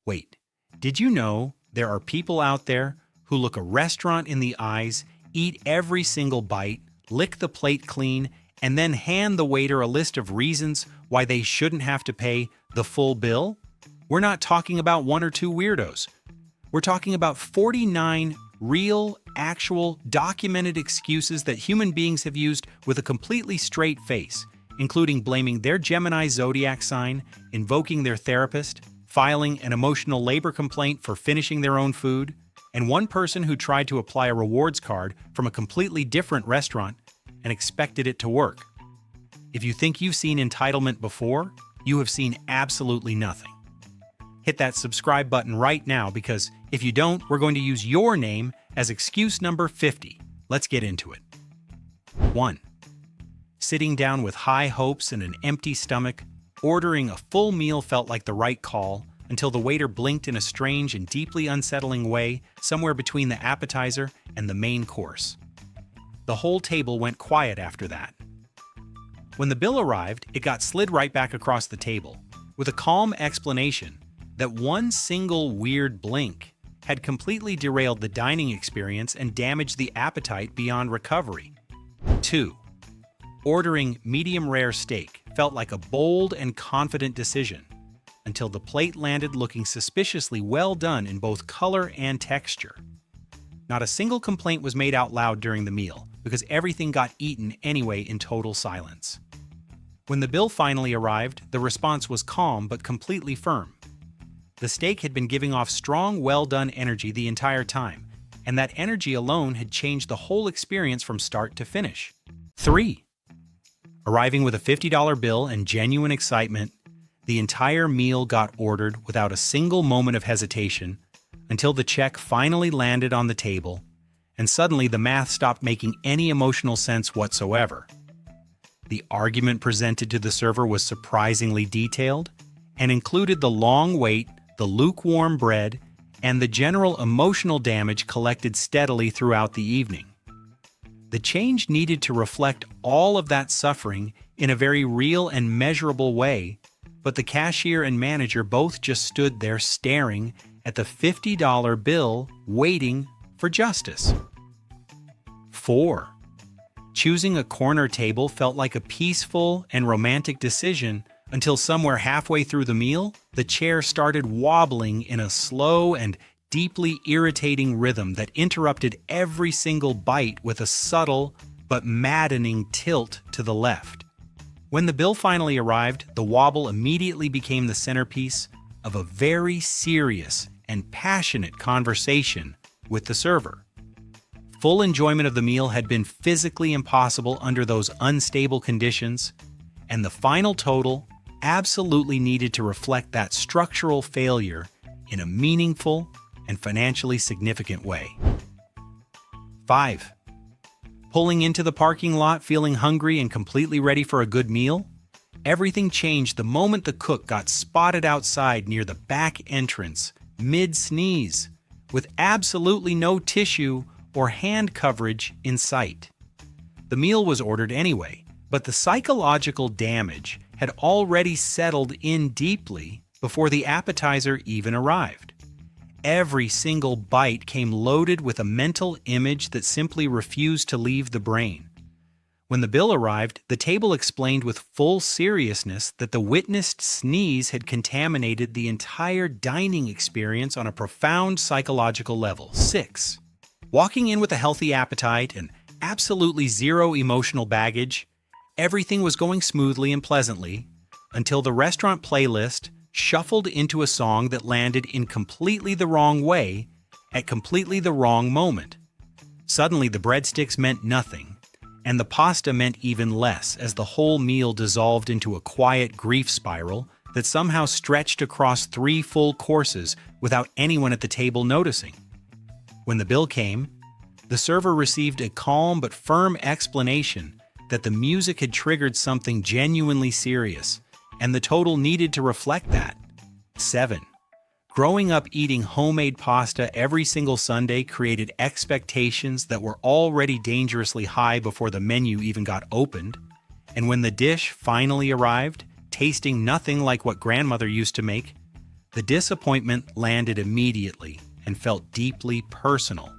Wait, did you know there are people out there who look a restaurant in the eyes, eat every single bite, lick the plate clean, and then hand the waiter a list of reasons why they shouldn't have to pay the full bill? We're not talking about one or two weirdos. We're talking about 49 real, actual, documented excuses that human beings have used with a completely straight face, including blaming their Gemini zodiac sign, invoking their therapist, filing an emotional labor complaint for finishing their own food, and one person who tried to apply a rewards card from a completely different restaurant and expected it to work. If you think you've seen entitlement before, you have seen absolutely nothing. Hit that subscribe button right now because if you don't, we're going to use your name as excuse number 50. Let's get into it. 1. Sitting down with high hopes and an empty stomach, ordering a full meal felt like the right call until the waiter blinked in a strange and deeply unsettling way somewhere between the appetizer and the main course. The whole table went quiet after that. When the bill arrived, it got slid right back across the table, with a calm explanation that one single weird blink had completely derailed the dining experience and damaged the appetite beyond recovery. 2. Ordering medium-rare steak felt like a bold and confident decision until the plate landed looking suspiciously well done in both color and texture. Not a single complaint was made out loud during the meal because everything got eaten anyway in total silence. When the bill finally arrived, the response was calm but completely firm. The steak had been giving off strong, well-done energy the entire time, and that energy alone had changed the whole experience from start to finish. 3. Arriving with a $50 bill and genuine excitement, the entire meal got ordered without a single moment of hesitation until the check finally landed on the table, and suddenly the math stopped making any emotional sense whatsoever. The argument presented to the server was surprisingly detailed and included the long wait, the lukewarm bread, and the general emotional damage collected steadily throughout the evening. The change needed to reflect all of that suffering in a very real and measurable way, but the cashier and manager both just stood there staring at the $50 bill, waiting for justice. 4. Choosing a corner table felt like a peaceful and romantic decision until somewhere halfway through the meal, the chair started wobbling in a slow and deeply irritating rhythm that interrupted every single bite with a subtle but maddening tilt to the left. When the bill finally arrived, the wobble immediately became the centerpiece of a very serious and passionate conversation with the server. Full enjoyment of the meal had been physically impossible under those unstable conditions, and the final total absolutely needed to reflect that structural failure in a meaningful and financially significant way. 5. Pulling into the parking lot feeling hungry and completely ready for a good meal? Everything changed the moment the cook got spotted outside near the back entrance, mid-sneeze, with absolutely no tissue or hand coverage in sight. The meal was ordered anyway, but the psychological damage had already settled in deeply before the appetizer even arrived. Every single bite came loaded with a mental image that simply refused to leave the brain. When the bill arrived, the table explained with full seriousness that the witnessed sneeze had contaminated the entire dining experience on a profound psychological level. 6. Walking in with a healthy appetite and absolutely zero emotional baggage, everything was going smoothly and pleasantly until the restaurant playlist shuffled into a song that landed in completely the wrong way at completely the wrong moment. Suddenly, the breadsticks meant nothing, and the pasta meant even less as the whole meal dissolved into a quiet grief spiral that somehow stretched across 3 full courses without anyone at the table noticing. When the bill came, the server received a calm but firm explanation that the music had triggered something genuinely serious, and the total needed to reflect that. 7. Growing up eating homemade pasta every single Sunday created expectations that were already dangerously high before the menu even got opened, and when the dish finally arrived, tasting nothing like what grandmother used to make, The disappointment landed immediately and felt deeply personal.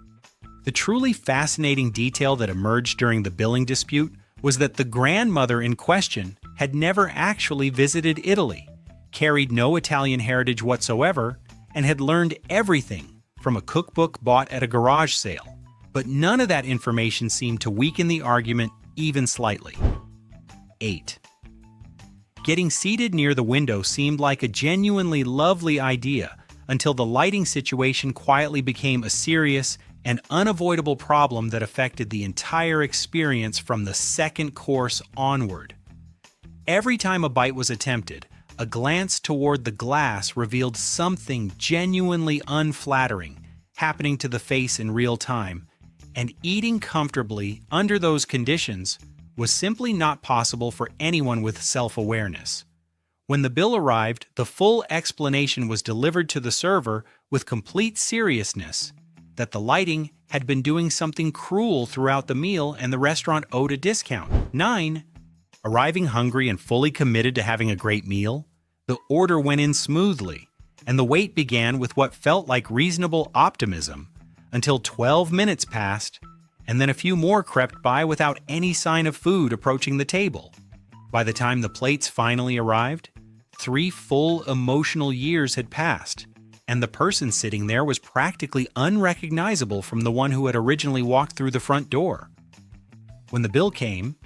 The truly fascinating detail that emerged during the billing dispute was that the grandmother in question had never actually visited Italy, carried no Italian heritage whatsoever, and had learned everything from a cookbook bought at a garage sale. But none of that information seemed to weaken the argument even slightly. 8. Getting seated near the window seemed like a genuinely lovely idea until the lighting situation quietly became a serious and unavoidable problem that affected the entire experience from the second course onward. Every time a bite was attempted, a glance toward the glass revealed something genuinely unflattering happening to the face in real time, and eating comfortably under those conditions was simply not possible for anyone with self-awareness. When the bill arrived, the full explanation was delivered to the server with complete seriousness that the lighting had been doing something cruel throughout the meal and the restaurant owed a discount. 9. Arriving hungry and fully committed to having a great meal, the order went in smoothly, and the wait began with what felt like reasonable optimism until 12 minutes passed, and then a few more crept by without any sign of food approaching the table. By the time the plates finally arrived, 3 full emotional years had passed, and the person sitting there was practically unrecognizable from the one who had originally walked through the front door. When the bill came,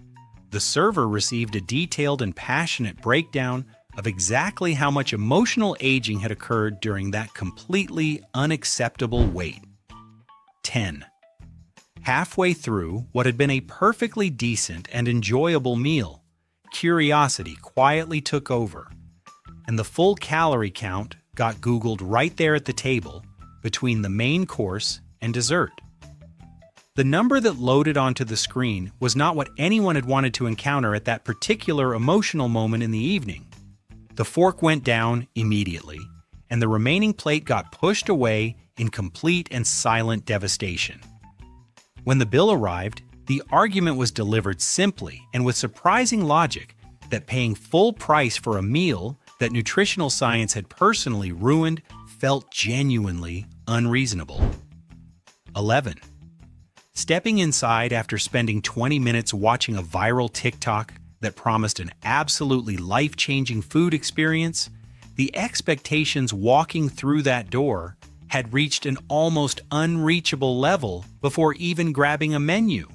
the server received a detailed and passionate breakdown of exactly how much emotional aging had occurred during that completely unacceptable wait. 10. Halfway through what had been a perfectly decent and enjoyable meal, curiosity quietly took over, and the full calorie count got Googled right there at the table between the main course and dessert. The number that loaded onto the screen was not what anyone had wanted to encounter at that particular emotional moment in the evening. The fork went down immediately, and the remaining plate got pushed away in complete and silent devastation. When the bill arrived, the argument was delivered simply and with surprising logic that paying full price for a meal that nutritional science had personally ruined felt genuinely unreasonable. 11. Stepping inside after spending 20 minutes watching a viral TikTok that promised an absolutely life-changing food experience, the expectations walking through that door had reached an almost unreachable level before even grabbing a menu.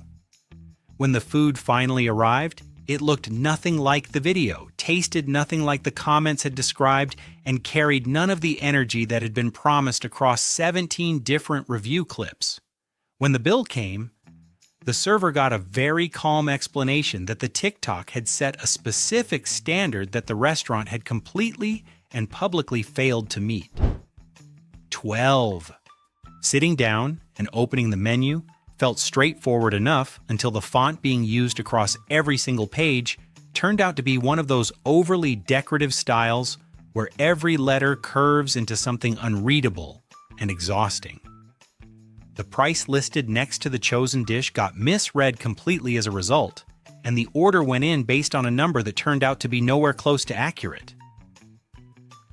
When the food finally arrived, it looked nothing like the video, tasted nothing like the comments had described, and carried none of the energy that had been promised across 17 different review clips. When the bill came, the server got a very calm explanation that the TikTok had set a specific standard that the restaurant had completely and publicly failed to meet. 12. Sitting down and opening the menu felt straightforward enough until the font being used across every single page turned out to be one of those overly decorative styles where every letter curves into something unreadable and exhausting. The price listed next to the chosen dish got misread completely as a result, and the order went in based on a number that turned out to be nowhere close to accurate.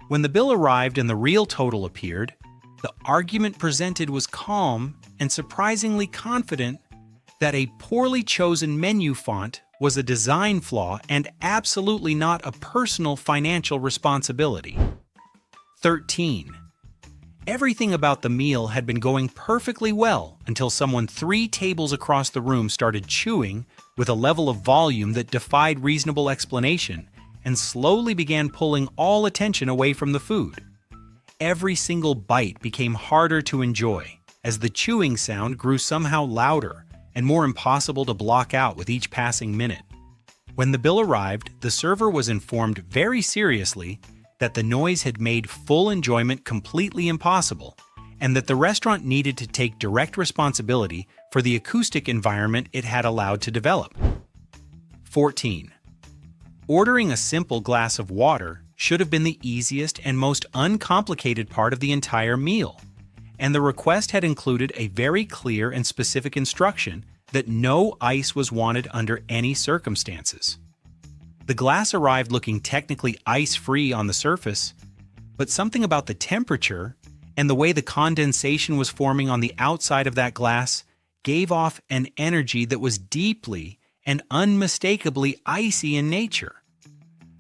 When the bill arrived and the real total appeared, the argument presented was calm and surprisingly confident that a poorly chosen menu font was a design flaw and absolutely not a personal financial responsibility. 13. Everything about the meal had been going perfectly well until someone 3 tables across the room started chewing with a level of volume that defied reasonable explanation and slowly began pulling all attention away from the food. Every single bite became harder to enjoy as the chewing sound grew somehow louder and more impossible to block out with each passing minute. When the bill arrived, the server was informed very seriously that the noise had made full enjoyment completely impossible, and that the restaurant needed to take direct responsibility for the acoustic environment it had allowed to develop. 14. Ordering a simple glass of water should have been the easiest and most uncomplicated part of the entire meal, and the request had included a very clear and specific instruction that no ice was wanted under any circumstances. The glass arrived looking technically ice-free on the surface, but something about the temperature and the way the condensation was forming on the outside of that glass gave off an energy that was deeply and unmistakably icy in nature.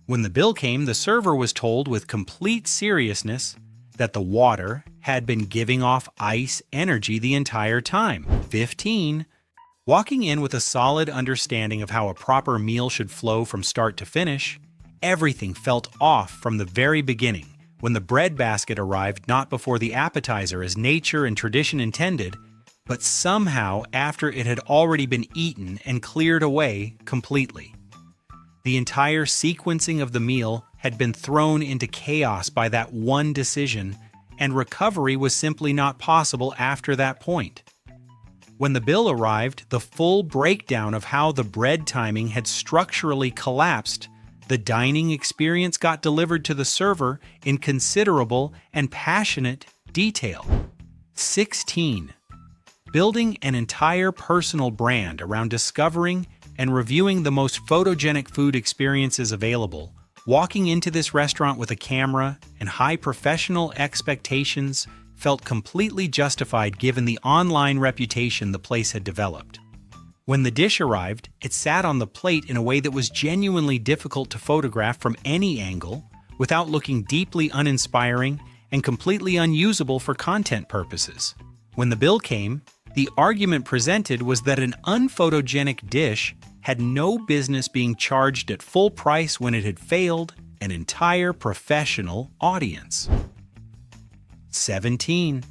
When the bill came, the server was told with complete seriousness that the water had been giving off ice energy the entire time. 15. Walking in with a solid understanding of how a proper meal should flow from start to finish, everything felt off from the very beginning. When the bread basket arrived not before the appetizer as nature and tradition intended, but somehow after it had already been eaten and cleared away completely. The entire sequencing of the meal had been thrown into chaos by that one decision, and recovery was simply not possible after that point. When the bill arrived, the full breakdown of how the bread timing had structurally collapsed, the dining experience got delivered to the server in considerable and passionate detail. 16. Building an entire personal brand around discovering and reviewing the most photogenic food experiences available, walking into this restaurant with a camera and high professional expectations felt completely justified given the online reputation the place had developed. When the dish arrived, it sat on the plate in a way that was genuinely difficult to photograph from any angle without looking deeply uninspiring and completely unusable for content purposes. When the bill came, the argument presented was that an unphotogenic dish had no business being charged at full price when it had failed an entire professional audience. 17.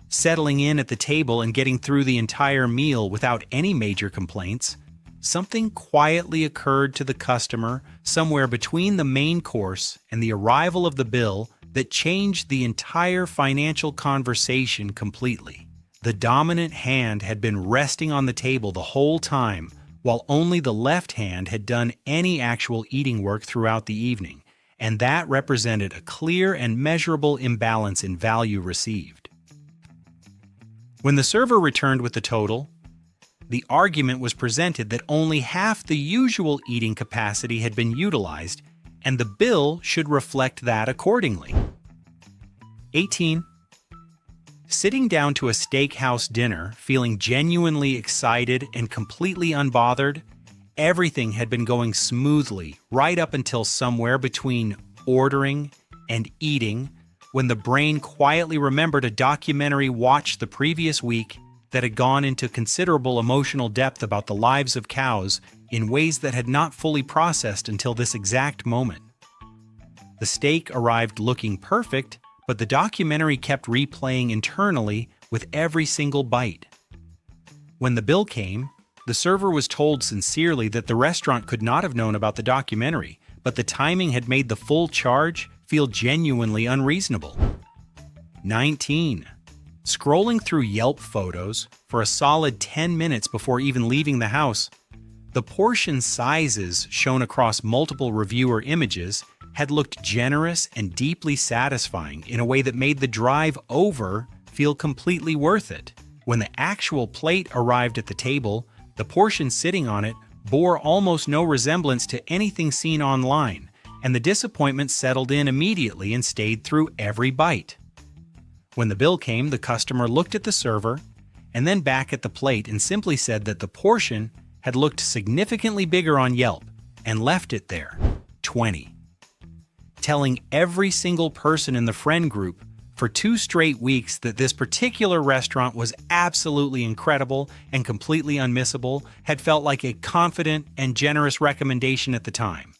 Settling in at the table and getting through the entire meal without any major complaints, something quietly occurred to the customer somewhere between the main course and the arrival of the bill that changed the entire financial conversation completely. The dominant hand had been resting on the table the whole time, while only the left hand had done any actual eating work throughout the evening, and that represented a clear and measurable imbalance in value received. When the server returned with the total, the argument was presented that only half the usual eating capacity had been utilized, and the bill should reflect that accordingly. 18. Sitting down to a steakhouse dinner, feeling genuinely excited and completely unbothered, everything had been going smoothly right up until somewhere between ordering and eating, when the brain quietly remembered a documentary watched the previous week that had gone into considerable emotional depth about the lives of cows in ways that had not fully processed until this exact moment. The steak arrived looking perfect, but the documentary kept replaying internally with every single bite. When the bill came, the server was told sincerely that the restaurant could not have known about the documentary, but the timing had made the full charge feel genuinely unreasonable. 19. Scrolling through Yelp photos for a solid 10 minutes before even leaving the house, the portion sizes shown across multiple reviewer images had looked generous and deeply satisfying in a way that made the drive over feel completely worth it. When the actual plate arrived at the table, the portion sitting on it bore almost no resemblance to anything seen online, and the disappointment settled in immediately and stayed through every bite. When the bill came, the customer looked at the server and then back at the plate and simply said that the portion had looked significantly bigger on Yelp and left it there. 20. Telling every single person in the friend group for 2 straight weeks that this particular restaurant was absolutely incredible and completely unmissable had felt like a confident and generous recommendation at the time.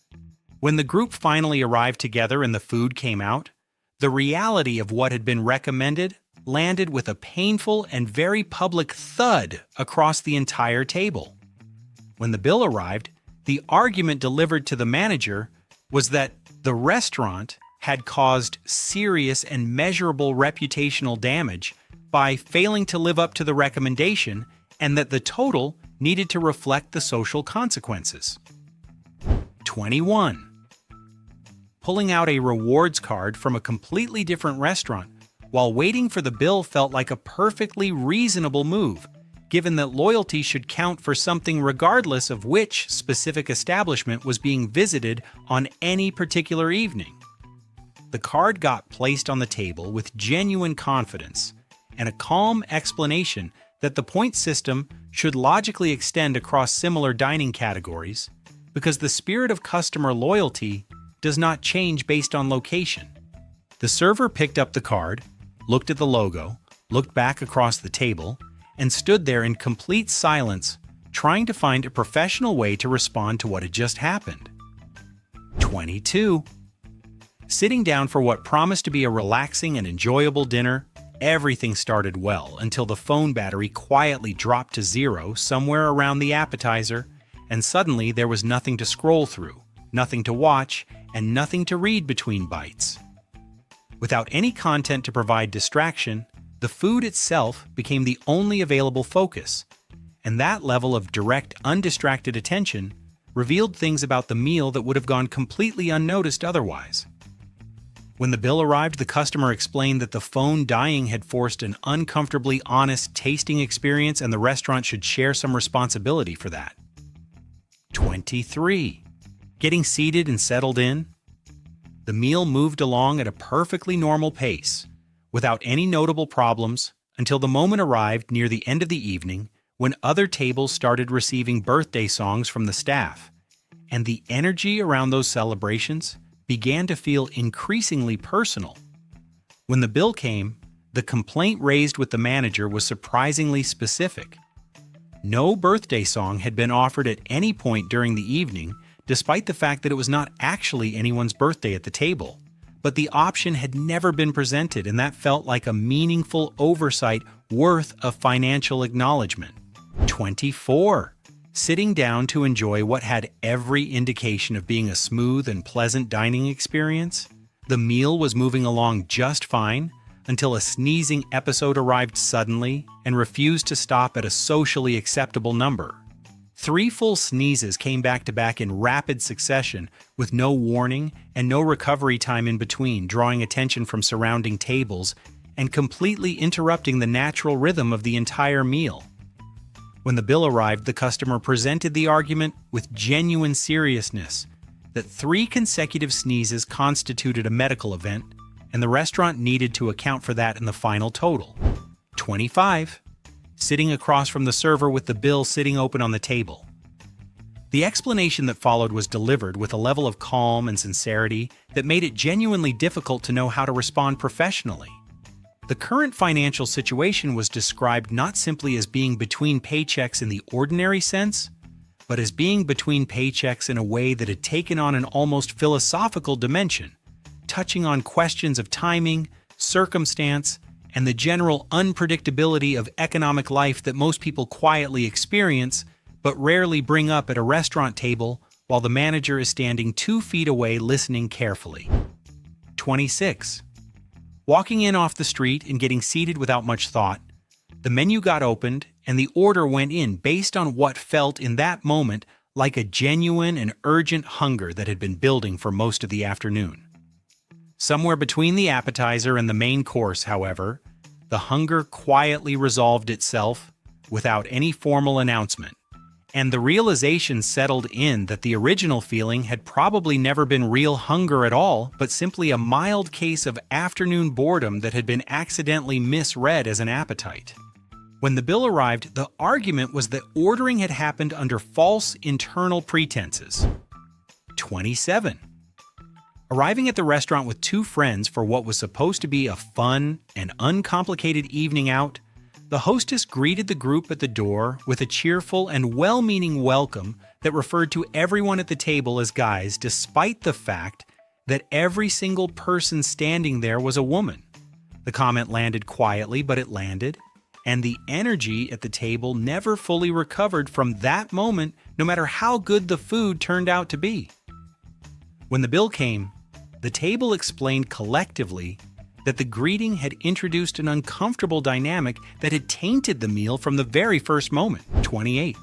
When the group finally arrived together and the food came out, the reality of what had been recommended landed with a painful and very public thud across the entire table. When the bill arrived, the argument delivered to the manager was that the restaurant had caused serious and measurable reputational damage by failing to live up to the recommendation, and that the total needed to reflect the social consequences. 21. Pulling out a rewards card from a completely different restaurant while waiting for the bill felt like a perfectly reasonable move, given that loyalty should count for something regardless of which specific establishment was being visited on any particular evening. the card got placed on the table with genuine confidence and a calm explanation that the point system should logically extend across similar dining categories because the spirit of customer loyalty does not change based on location. The server picked up the card, looked at the logo, looked back across the table, and stood there in complete silence, trying to find a professional way to respond to what had just happened. 22. Sitting down for what promised to be a relaxing and enjoyable dinner, everything started well until the phone battery quietly dropped to zero somewhere around the appetizer, and suddenly there was nothing to scroll through, nothing to watch, and nothing to read between bites. Without any content to provide distraction, the food itself became the only available focus, and that level of direct, undistracted attention revealed things about the meal that would have gone completely unnoticed otherwise. When the bill arrived, the customer explained that the phone dying had forced an uncomfortably honest tasting experience and the restaurant should share some responsibility for that. 23. Getting seated and settled in. The meal moved along at a perfectly normal pace, without any notable problems, until the moment arrived near the end of the evening when other tables started receiving birthday songs from the staff, and the energy around those celebrations began to feel increasingly personal. When the bill came, the complaint raised with the manager was surprisingly specific. No birthday song had been offered at any point during the evening, despite the fact that it was not actually anyone's birthday at the table. But the option had never been presented, and that felt like a meaningful oversight worth of financial acknowledgement. 24. Sitting down to enjoy what had every indication of being a smooth and pleasant dining experience, the meal was moving along just fine until a sneezing episode arrived suddenly and refused to stop at a socially acceptable number. 3 full sneezes came back to back in rapid succession with no warning and no recovery time in between, drawing attention from surrounding tables and completely interrupting the natural rhythm of the entire meal. When the bill arrived, the customer presented the argument with genuine seriousness that 3 consecutive sneezes constituted a medical event, and the restaurant needed to account for that in the final total. 25. Sitting across from the server with the bill sitting open on the table. The explanation that followed was delivered with a level of calm and sincerity that made it genuinely difficult to know how to respond professionally. The current financial situation was described not simply as being between paychecks in the ordinary sense, but as being between paychecks in a way that had taken on an almost philosophical dimension, touching on questions of timing, circumstance, and the general unpredictability of economic life that most people quietly experience but rarely bring up at a restaurant table while the manager is standing 2 feet away listening carefully. 26. Walking in off the street and getting seated without much thought, the menu got opened and the order went in based on what felt in that moment like a genuine and urgent hunger that had been building for most of the afternoon. Somewhere between the appetizer and the main course, however, the hunger quietly resolved itself without any formal announcement, and the realization settled in that the original feeling had probably never been real hunger at all, but simply a mild case of afternoon boredom that had been accidentally misread as an appetite. When the bill arrived, the argument was that ordering had happened under false internal pretenses. 27. Arriving at the restaurant with 2 friends for what was supposed to be a fun and uncomplicated evening out, the hostess greeted the group at the door with a cheerful and well-meaning welcome that referred to everyone at the table as guys, despite the fact that every single person standing there was a woman. The comment landed quietly, but it landed, and the energy at the table never fully recovered from that moment, no matter how good the food turned out to be. When the bill came, the table explained collectively that the greeting had introduced an uncomfortable dynamic that had tainted the meal from the very first moment. 28.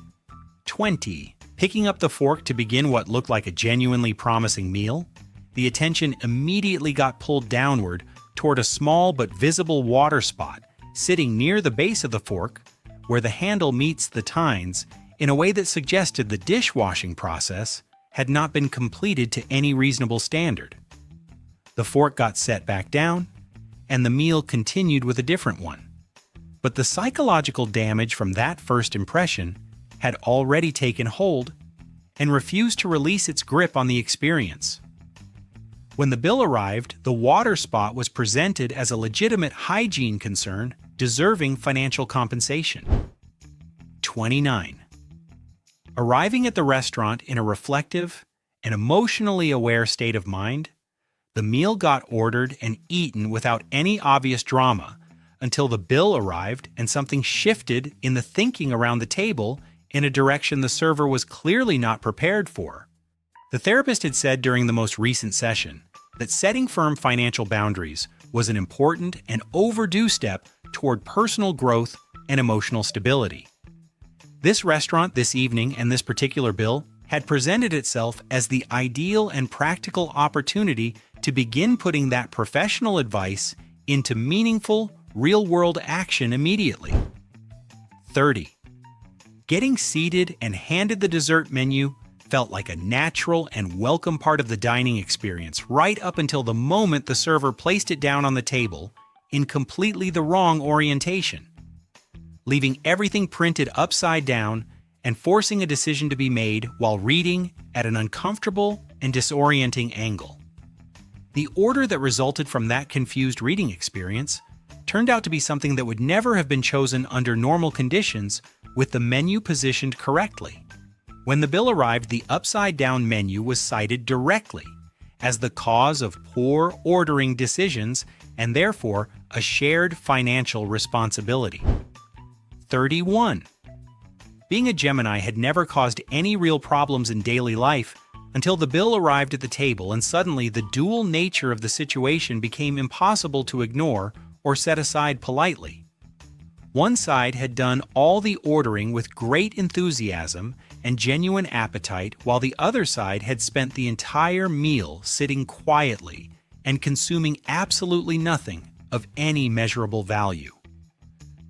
20. Picking up the fork to begin what looked like a genuinely promising meal, the attention immediately got pulled downward toward a small but visible water spot sitting near the base of the fork, where the handle meets the tines, in a way that suggested the dishwashing process had not been completed to any reasonable standard. The fork got set back down, and the meal continued with a different one. But the psychological damage from that first impression had already taken hold and refused to release its grip on the experience. When the bill arrived, the water spot was presented as a legitimate hygiene concern deserving financial compensation. 29. Arriving at the restaurant in a reflective and emotionally aware state of mind, the meal got ordered and eaten without any obvious drama until the bill arrived and something shifted in the thinking around the table in a direction the server was clearly not prepared for. The therapist had said during the most recent session that setting firm financial boundaries was an important and overdue step toward personal growth and emotional stability. This restaurant this evening and this particular bill had presented itself as the ideal and practical opportunity to begin putting that professional advice into meaningful, real-world action immediately. 30. Getting seated and handed the dessert menu felt like a natural and welcome part of the dining experience right up until the moment the server placed it down on the table in completely the wrong orientation, leaving everything printed upside down and forcing a decision to be made while reading at an uncomfortable and disorienting angle. The order that resulted from that confused reading experience turned out to be something that would never have been chosen under normal conditions with the menu positioned correctly. When the bill arrived, the upside-down menu was cited directly as the cause of poor ordering decisions and therefore a shared financial responsibility. 31. Being a Gemini had never caused any real problems in daily life until the bill arrived at the table and suddenly the dual nature of the situation became impossible to ignore or set aside politely. One side had done all the ordering with great enthusiasm and genuine appetite, while the other side had spent the entire meal sitting quietly and consuming absolutely nothing of any measurable value.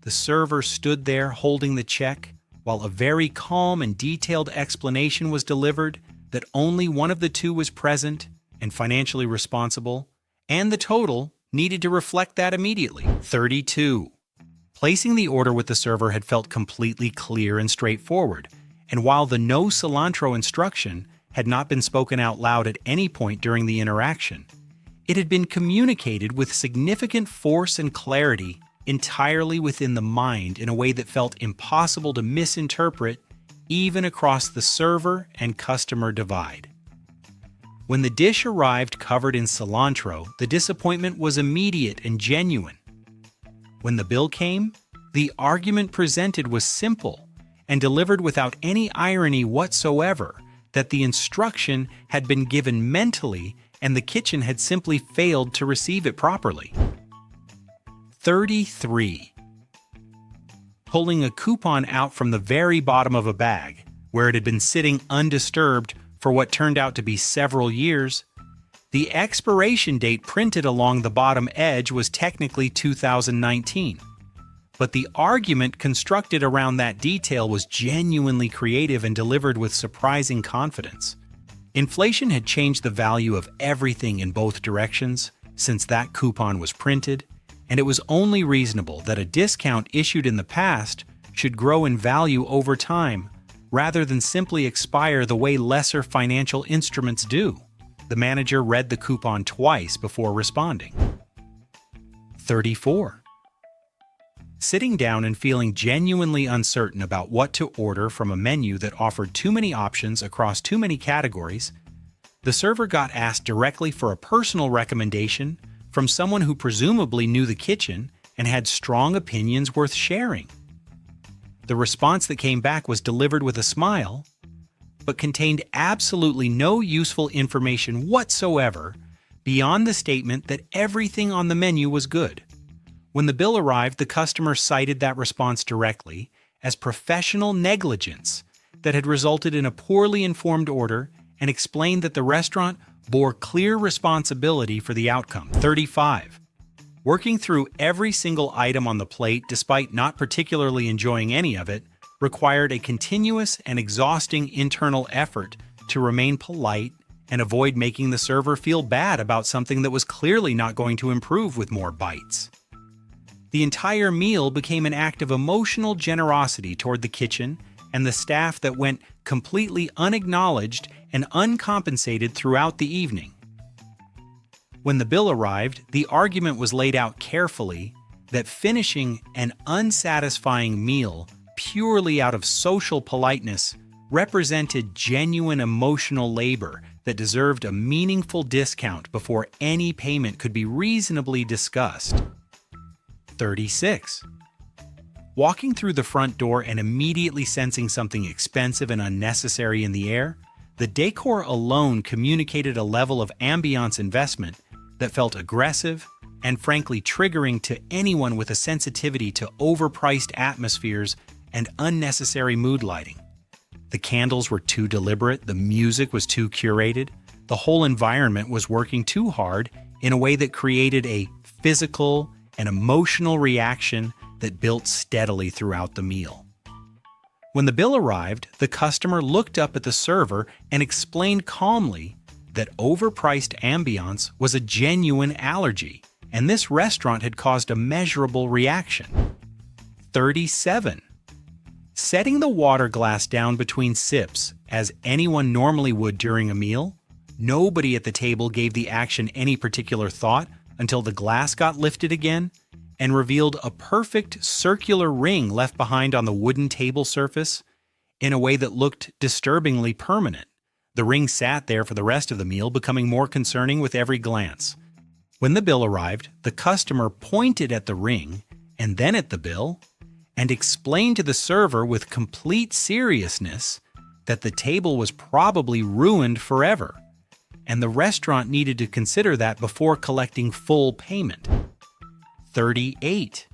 The server stood there holding the check, while a very calm and detailed explanation was delivered that only one of the two was present and financially responsible, and the total needed to reflect that immediately. 32. Placing the order with the server had felt completely clear and straightforward, and while the no cilantro instruction had not been spoken out loud at any point during the interaction, it had been communicated with significant force and clarity entirely within the mind in a way that felt impossible to misinterpret even across the server and customer divide. When the dish arrived covered in cilantro, the disappointment was immediate and genuine. When the bill came, the argument presented was simple and delivered without any irony whatsoever that the instruction had been given mentally and the kitchen had simply failed to receive it properly. 33. Pulling a coupon out from the very bottom of a bag, where it had been sitting undisturbed for what turned out to be several years, the expiration date printed along the bottom edge was technically 2019. But the argument constructed around that detail was genuinely creative and delivered with surprising confidence. Inflation had changed the value of everything in both directions since that coupon was printed, and it was only reasonable that a discount issued in the past should grow in value over time, rather than simply expire the way lesser financial instruments do. The manager read the coupon twice before responding. 34. Sitting down and feeling genuinely uncertain about what to order from a menu that offered too many options across too many categories, the server got asked directly for a personal recommendation from someone who presumably knew the kitchen and had strong opinions worth sharing. The response that came back was delivered with a smile, but contained absolutely no useful information whatsoever beyond the statement that everything on the menu was good. When the bill arrived, the customer cited that response directly as professional negligence that had resulted in a poorly informed order and explained that the restaurant bore clear responsibility for the outcome. 35. Working through every single item on the plate despite not particularly enjoying any of it required a continuous and exhausting internal effort to remain polite and avoid making the server feel bad about something that was clearly not going to improve with more bites. The entire meal became an act of emotional generosity toward the kitchen and the staff that went completely unacknowledged and uncompensated throughout the evening. When the bill arrived, the argument was laid out carefully that finishing an unsatisfying meal purely out of social politeness represented genuine emotional labor that deserved a meaningful discount before any payment could be reasonably discussed. 36. Walking through the front door and immediately sensing something expensive and unnecessary in the air, the decor alone communicated a level of ambiance investment that felt aggressive and frankly triggering to anyone with a sensitivity to overpriced atmospheres and unnecessary mood lighting. The candles were too deliberate, the music was too curated, the whole environment was working too hard in a way that created a physical and emotional reaction that built steadily throughout the meal. When the bill arrived, the customer looked up at the server and explained calmly that overpriced ambiance was a genuine allergy, and this restaurant had caused a measurable reaction. 37. Setting the water glass down between sips, as anyone normally would during a meal, nobody at the table gave the action any particular thought until the glass got lifted again and revealed a perfect circular ring left behind on the wooden table surface in a way that looked disturbingly permanent. The ring sat there for the rest of the meal, becoming more concerning with every glance. When the bill arrived, the customer pointed at the ring and then at the bill and explained to the server with complete seriousness that the table was probably ruined forever, and the restaurant needed to consider that before collecting full payment. 38.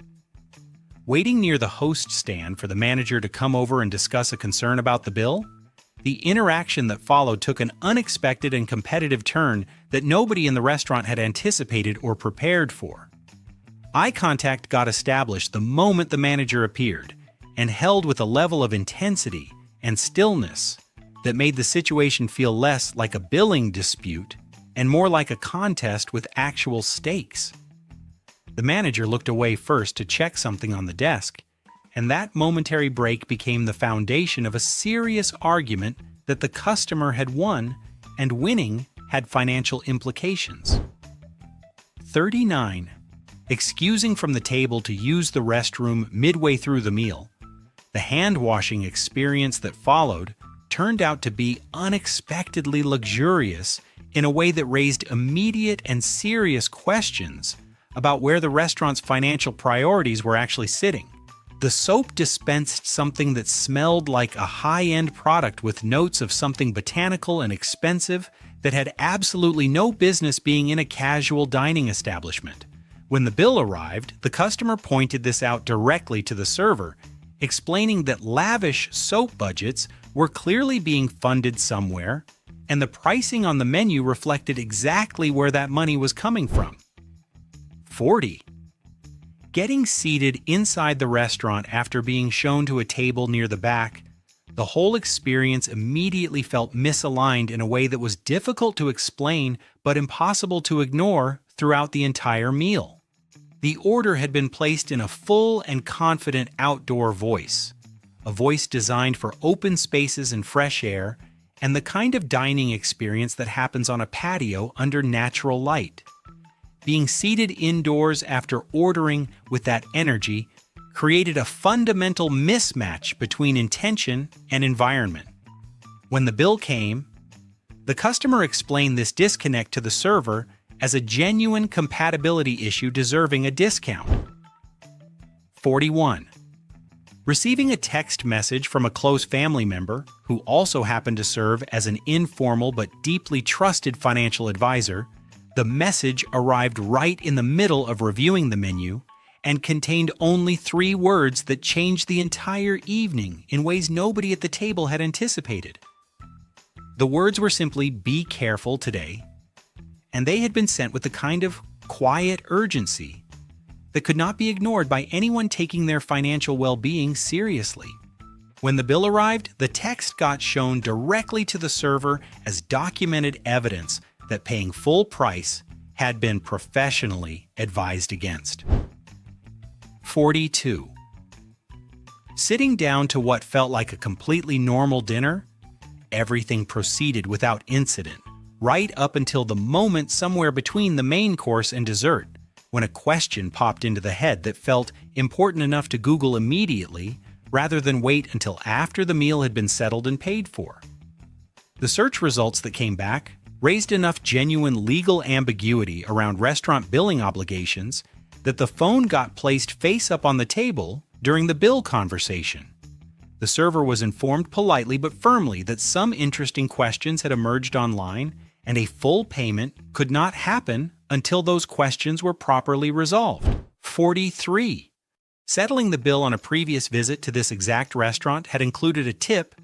Waiting near the host stand for the manager to come over and discuss a concern about the bill, the interaction that followed took an unexpected and competitive turn that nobody in the restaurant had anticipated or prepared for. Eye contact got established the moment the manager appeared, and held with a level of intensity and stillness that made the situation feel less like a billing dispute and more like a contest with actual stakes. The manager looked away first to check something on the desk, and that momentary break became the foundation of a serious argument that the customer had won, and winning had financial implications. 39. Excusing from the table to use the restroom midway through the meal, the hand-washing experience that followed turned out to be unexpectedly luxurious in a way that raised immediate and serious questions about where the restaurant's financial priorities were actually sitting. The soap dispensed something that smelled like a high-end product with notes of something botanical and expensive that had absolutely no business being in a casual dining establishment. When the bill arrived, the customer pointed this out directly to the server, explaining that lavish soap budgets were clearly being funded somewhere, and the pricing on the menu reflected exactly where that money was coming from. 40. Getting seated inside the restaurant after being shown to a table near the back, the whole experience immediately felt misaligned in a way that was difficult to explain but impossible to ignore throughout the entire meal. The order had been placed in a full and confident outdoor voice, a voice designed for open spaces and fresh air, and the kind of dining experience that happens on a patio under natural light. Being seated indoors after ordering with that energy created a fundamental mismatch between intention and environment. When the bill came, the customer explained this disconnect to the server as a genuine compatibility issue deserving a discount. 41. Receiving a text message from a close family member who also happened to serve as an informal but deeply trusted financial advisor, the message arrived right in the middle of reviewing the menu and contained only 3 words that changed the entire evening in ways nobody at the table had anticipated. The words were simply, "Be careful today," and they had been sent with the kind of quiet urgency that could not be ignored by anyone taking their financial well-being seriously. When the bill arrived, the text got shown directly to the server as documented evidence that paying full price had been professionally advised against. 42. Sitting down to what felt like a completely normal dinner, everything proceeded without incident, right up until the moment somewhere between the main course and dessert, when a question popped into the head that felt important enough to Google immediately rather than wait until after the meal had been settled and paid for. The search results that came back raised enough genuine legal ambiguity around restaurant billing obligations that the phone got placed face up on the table during the bill conversation. The server was informed politely but firmly that some interesting questions had emerged online and a full payment could not happen until those questions were properly resolved. 43. Settling the bill on a previous visit to this exact restaurant had included a tip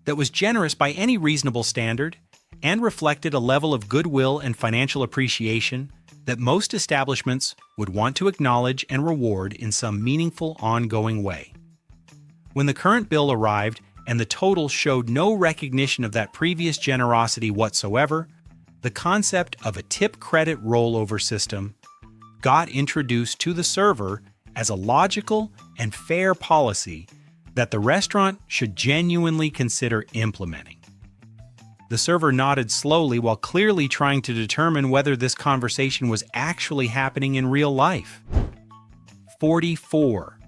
that was generous by any reasonable standard and reflected a level of goodwill and financial appreciation that most establishments would want to acknowledge and reward in some meaningful, ongoing way. When the current bill arrived and the total showed no recognition of that previous generosity whatsoever, the concept of a tip credit rollover system got introduced to the server as a logical and fair policy that the restaurant should genuinely consider implementing. The server nodded slowly while clearly trying to determine whether this conversation was actually happening in real life. 44.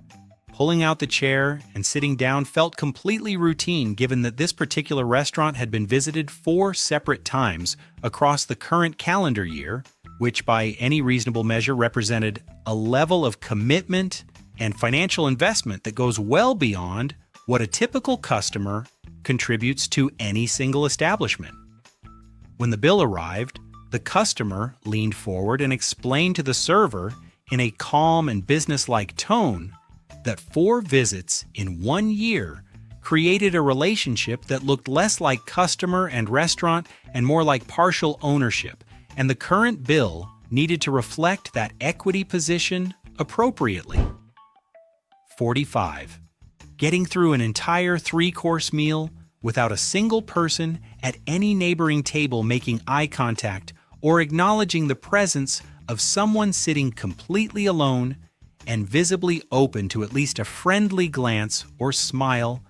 Pulling out the chair and sitting down felt completely routine given that this particular restaurant had been visited 4 separate times across the current calendar year, which by any reasonable measure represented a level of commitment and financial investment that goes well beyond what a typical customer contributes to any single establishment. When the bill arrived, the customer leaned forward and explained to the server in a calm and businesslike tone that 4 visits in 1 year created a relationship that looked less like customer and restaurant and more like partial ownership, and the current bill needed to reflect that equity position appropriately. 45. Getting through an entire 3-course meal without a single person at any neighboring table making eye contact or acknowledging the presence of someone sitting completely alone and visibly open to at least a friendly glance or smile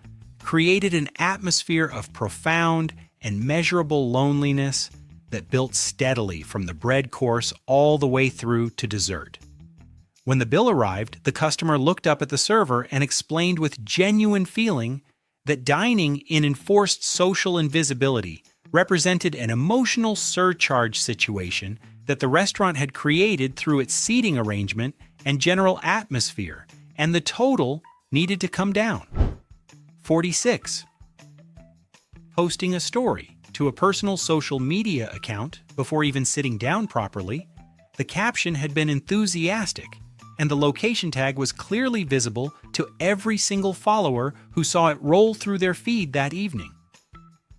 created an atmosphere of profound and measurable loneliness that built steadily from the bread course all the way through to dessert. When the bill arrived, the customer looked up at the server and explained with genuine feeling that dining in enforced social invisibility represented an emotional surcharge situation that the restaurant had created through its seating arrangement and general atmosphere, and the total needed to come down. 46. Posting a story to a personal social media account before even sitting down properly, the caption had been enthusiastic, and the location tag was clearly visible to every single follower who saw it roll through their feed that evening.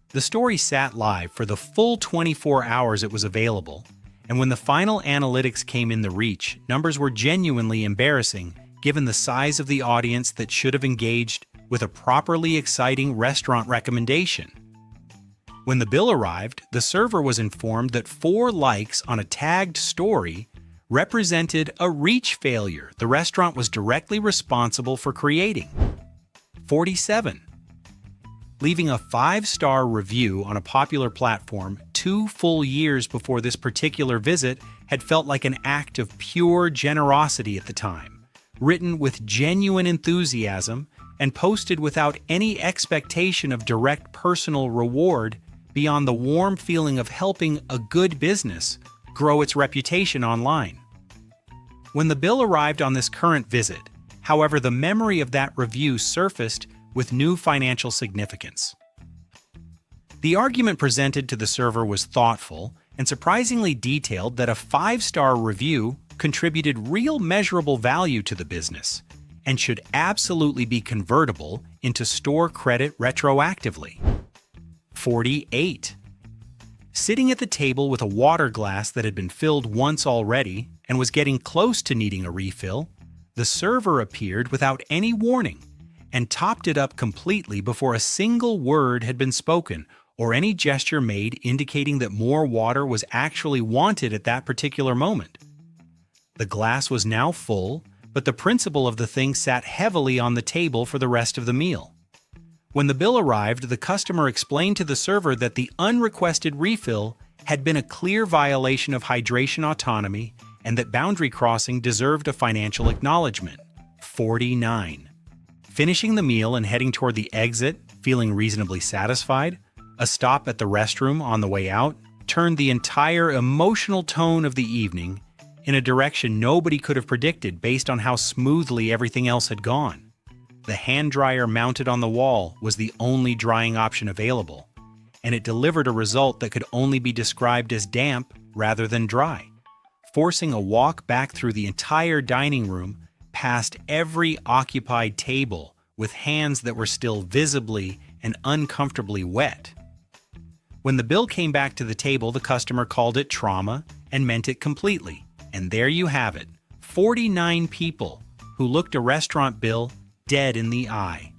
The story sat live for the full 24 hours it was available, and when the final analytics came in the reach, numbers were genuinely embarrassing given the size of the audience that should have engaged with a properly exciting restaurant recommendation. When the bill arrived, the server was informed that 4 likes on a tagged story represented a reach failure the restaurant was directly responsible for creating. 47. Leaving a 5-star review on a popular platform 2 full years before this particular visit had felt like an act of pure generosity at the time, written with genuine enthusiasm and posted without any expectation of direct personal reward beyond the warm feeling of helping a good business grow its reputation online. When the bill arrived on this current visit, however, the memory of that review surfaced with new financial significance. The argument presented to the server was thoughtful and surprisingly detailed that a 5-star review contributed real measurable value to the business and should absolutely be convertible into store credit retroactively. 48. Sitting at the table with a water glass that had been filled once already and was getting close to needing a refill, the server appeared without any warning and topped it up completely before a single word had been spoken or any gesture made indicating that more water was actually wanted at that particular moment. The glass was now full, but the principle of the thing sat heavily on the table for the rest of the meal. When the bill arrived, the customer explained to the server that the unrequested refill had been a clear violation of hydration autonomy and that boundary crossing deserved a financial acknowledgement. 49. Finishing the meal and heading toward the exit, feeling reasonably satisfied, a stop at the restroom on the way out turned the entire emotional tone of the evening in a direction nobody could have predicted based on how smoothly everything else had gone. The hand dryer mounted on the wall was the only drying option available, and it delivered a result that could only be described as damp rather than dry, forcing a walk back through the entire dining room past every occupied table with hands that were still visibly and uncomfortably wet. When the bill came back to the table, the customer called it trauma and meant it completely. And there you have it, 49 people who looked a restaurant bill dead in the eye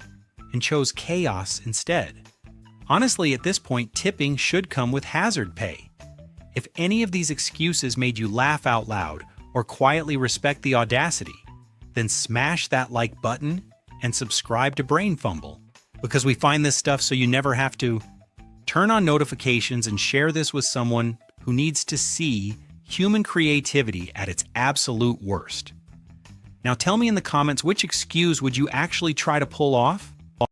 and chose chaos instead. Honestly, at this point, tipping should come with hazard pay. If any of these excuses made you laugh out loud or quietly respect the audacity, then smash that like button and subscribe to Brain Fumble, because we find this stuff so you never have to. Turn on notifications and share this with someone who needs to see human creativity at its absolute worst. Now tell me in the comments, which excuse would you actually try to pull off?